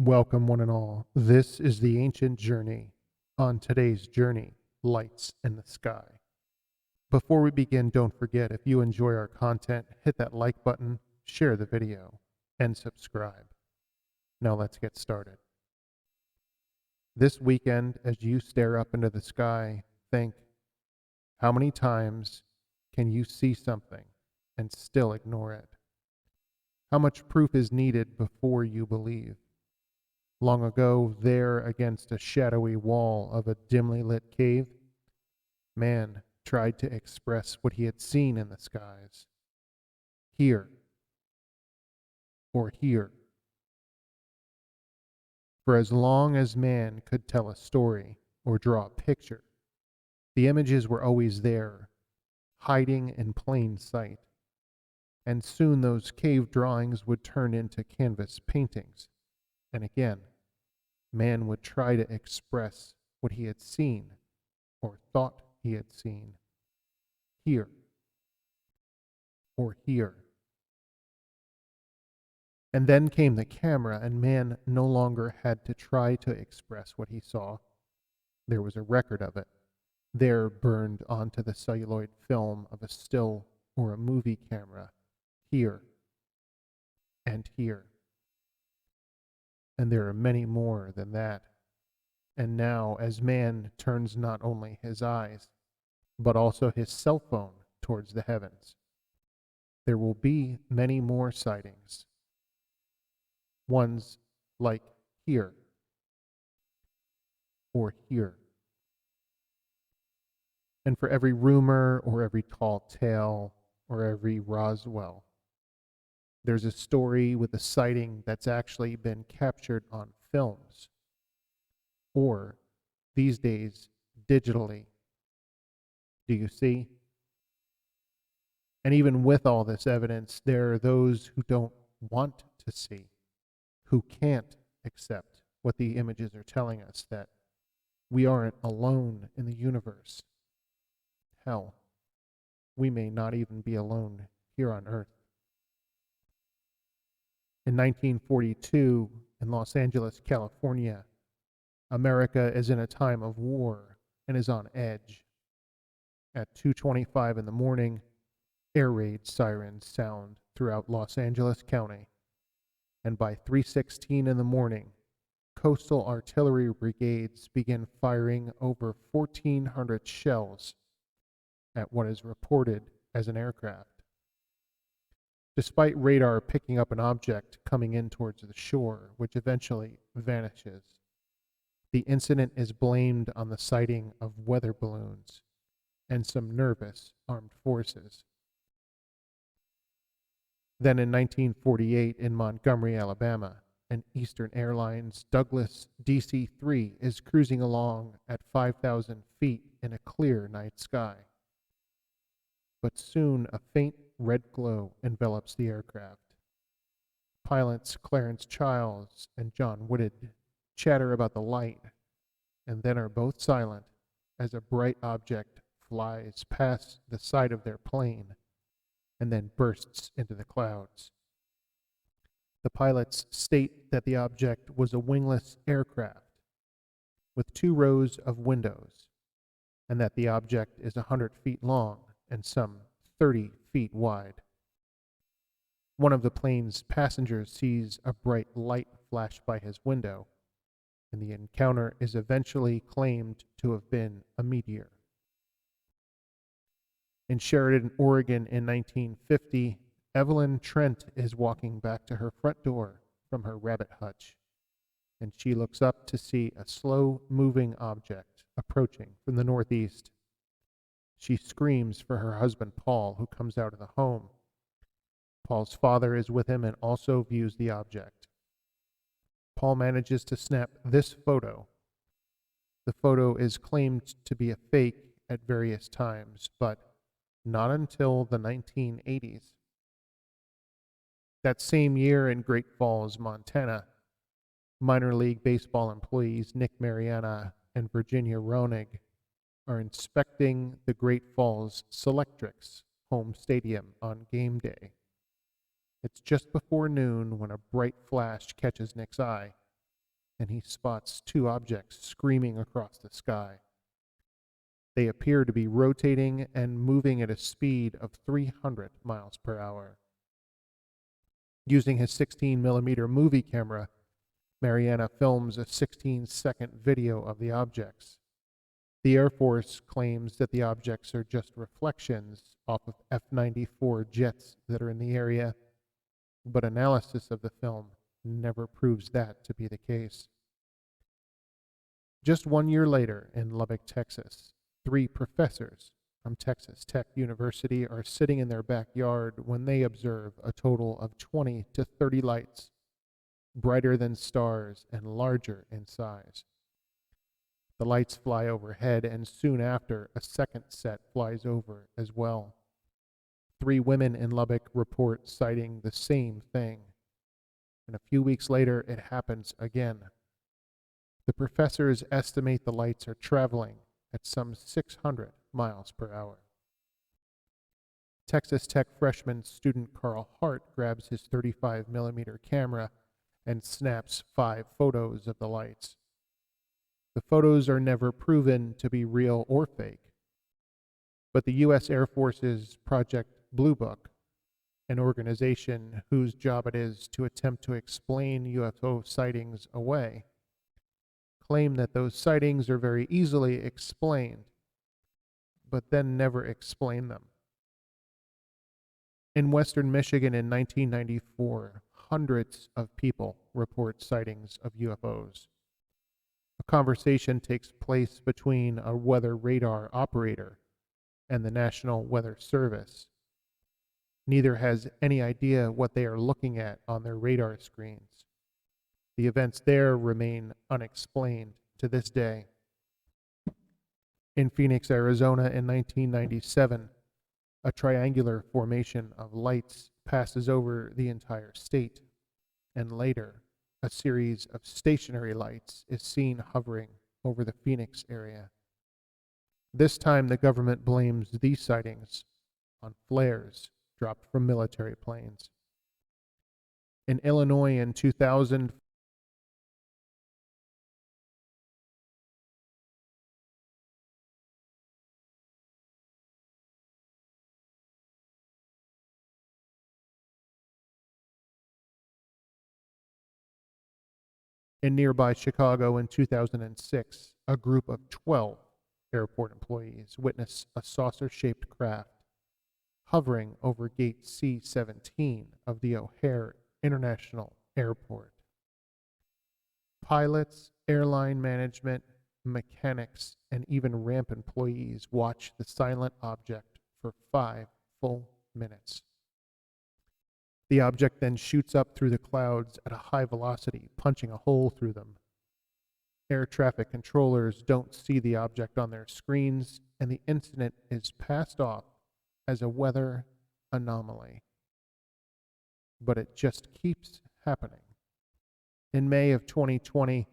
Welcome, one and all. This is the ancient journey. On today's journey, lights in the sky. Before we begin, don't forget, if you enjoy our content, hit that like button, share the video, and subscribe. Now let's get started. This weekend, as you stare up into the sky, think, how many times can you see something and still ignore it? How much proof is needed before you believe? Long ago, there against a shadowy wall of a dimly lit cave, man tried to express what he had seen in the skies. Here, or here. For as long as man could tell a story or draw a picture, the images were always there, hiding in plain sight. And soon those cave drawings would turn into canvas paintings. And again, man would try to express what he had seen or thought he had seen here or here. And then came the camera, and man no longer had to try to express what he saw. There was a record of it, there burned onto the celluloid film of a still or a movie camera, here and here. And there are many more than that. And now, as man turns not only his eyes, but also his cell phone towards the heavens, there will be many more sightings. Ones like here, or here. And for every rumor, or every tall tale, or every Roswell, there's a story with a sighting that's actually been captured on films, or these days, digitally. Do you see? And even with all this evidence, there are those who don't want to see, who can't accept what the images are telling us, that we aren't alone in the universe. Hell, we may not even be alone here on Earth. In 1942, in Los Angeles, California, America is in a time of war and is on edge. At 2:25 in the morning, air raid sirens sound throughout Los Angeles County, and by 3:16 in the morning, coastal artillery brigades begin firing over 1,400 shells at what is reported as an aircraft. Despite radar picking up an object coming in towards the shore, which eventually vanishes, the incident is blamed on the sighting of weather balloons and some nervous armed forces. Then in 1948 in Montgomery, Alabama, an Eastern Airlines Douglas DC-3 is cruising along at 5,000 feet in a clear night sky. But soon a faint red glow envelops the aircraft. Pilots Clarence Childs and John Whitted chatter about the light, and then are both silent as a bright object flies past the side of their plane and then bursts into the clouds. The pilots state that the object was a wingless aircraft with 2 rows of windows, and that the object is 100 feet long and some 30 feet wide. One of the plane's passengers sees a bright light flash by his window, and the encounter is eventually claimed to have been a meteor. In Sheridan, Oregon in 1950, Evelyn Trent is walking back to her front door from her rabbit hutch, and she looks up to see a slow-moving object approaching from the northeast. She screams for her husband, Paul, who comes out of the home. Paul's father is with him and also views the object. Paul manages to snap this photo. The photo is claimed to be a fake at various times, but not until the 1980s. That same year in Great Falls, Montana, minor league baseball employees Nick Mariana and Virginia Roenig are inspecting the Great Falls Selectrics home stadium on game day. It's just before noon when a bright flash catches Nick's eye, and he spots two objects screaming across the sky. They appear to be rotating and moving at a speed of 300 miles per hour. Using his 16mm movie camera, Mariana films a 16-second video of the objects. The Air Force claims that the objects are just reflections off of F-94 jets that are in the area, but analysis of the film never proves that to be the case. Just 1 year later, in Lubbock, Texas, 3 professors from Texas Tech University are sitting in their backyard when they observe a total of 20 to 30 lights, brighter than stars and larger in size. The lights fly overhead, and soon after, a second set flies over as well. 3 women in Lubbock report sighting the same thing, and a few weeks later, it happens again. The professors estimate the lights are traveling at some 600 miles per hour. Texas Tech freshman student Carl Hart grabs his 35mm camera and snaps 5 photos of the lights. The photos are never proven to be real or fake, but the U.S. Air Force's Project Blue Book, an organization whose job it is to attempt to explain UFO sightings away, claim that those sightings are very easily explained, but then never explain them. In western Michigan in 1994, hundreds of people report sightings of UFOs. A conversation takes place between a weather radar operator and the National Weather Service. Neither has any idea what they are looking at on their radar screens. The events there remain unexplained to this day. In Phoenix, Arizona in 1997, a triangular formation of lights passes over the entire state, and later, a series of stationary lights is seen hovering over the Phoenix area. This time, the government blames these sightings on flares dropped from military planes. In Illinois in 2000, in nearby Chicago in 2006, a group of 12 airport employees witnessed a saucer-shaped craft hovering over gate C-17 of the O'Hare International Airport. Pilots, airline management, mechanics, and even ramp employees watched the silent object for 5 full minutes. The object then shoots up through the clouds at a high velocity, punching a hole through them. Air traffic controllers don't see the object on their screens, and the incident is passed off as a weather anomaly. But it just keeps happening. In May of 2020,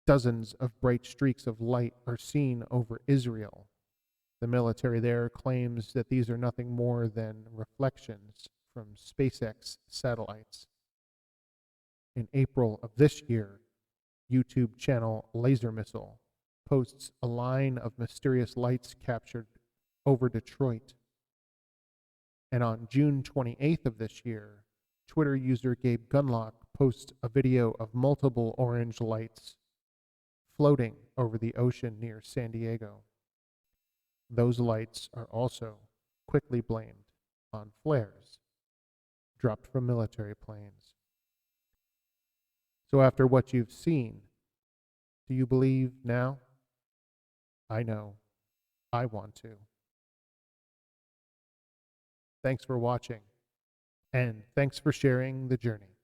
dozens of bright streaks of light are seen over Israel. The military there claims that these are nothing more than reflections from SpaceX satellites. In April of this year, YouTube channel Laser Missile posts a line of mysterious lights captured over Detroit. And on June 28th of this year, Twitter user Gabe Gunlock posts a video of multiple orange lights floating over the ocean near San Diego. Those lights are also quickly blamed on flares dropped from military planes. So after what you've seen, do you believe now? I know. I want to. Thanks for watching, and thanks for sharing the journey.